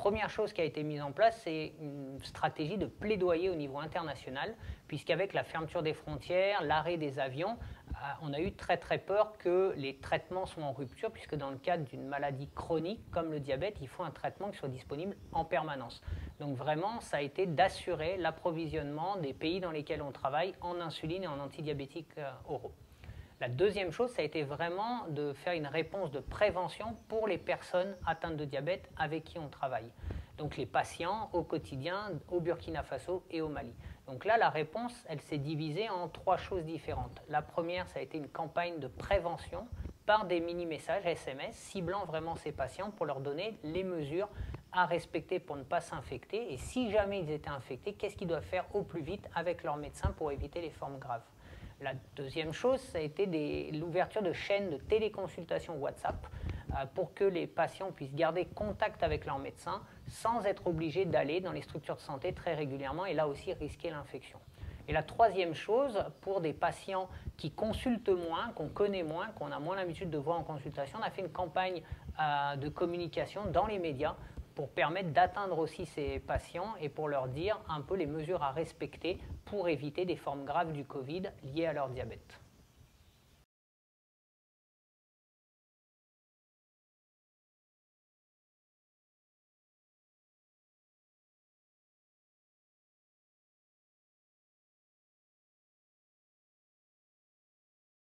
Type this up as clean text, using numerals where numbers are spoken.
première chose qui a été mise en place, c'est une stratégie de plaidoyer au niveau international, puisqu'avec la fermeture des frontières, l'arrêt des avions, on a eu très très peur que les traitements soient en rupture, puisque dans le cadre d'une maladie chronique comme le diabète, il faut un traitement qui soit disponible en permanence. Donc vraiment, ça a été d'assurer l'approvisionnement des pays dans lesquels on travaille en insuline et en antidiabétiques oraux. La deuxième chose, ça a été vraiment de faire une réponse de prévention pour les personnes atteintes de diabète avec qui on travaille. Donc les patients au quotidien au Burkina Faso et au Mali. Donc là, la réponse, elle s'est divisée en 3 choses différentes. La première, ça a été une campagne de prévention par des mini-messages SMS ciblant vraiment ces patients pour leur donner les mesures à respecter pour ne pas s'infecter. Et si jamais ils étaient infectés, qu'est-ce qu'ils doivent faire au plus vite avec leur médecin pour éviter les formes graves. La deuxième chose, ça a été l'ouverture de chaînes de téléconsultation WhatsApp pour que les patients puissent garder contact avec leur médecin sans être obligés d'aller dans les structures de santé très régulièrement et là aussi risquer l'infection. Et la troisième chose, pour des patients qui consultent moins, qu'on connaît moins, qu'on a moins l'habitude de voir en consultation, on a fait une campagne de communication dans les médias pour permettre d'atteindre aussi ces patients et pour leur dire un peu les mesures à respecter pour éviter des formes graves du Covid liées à leur diabète.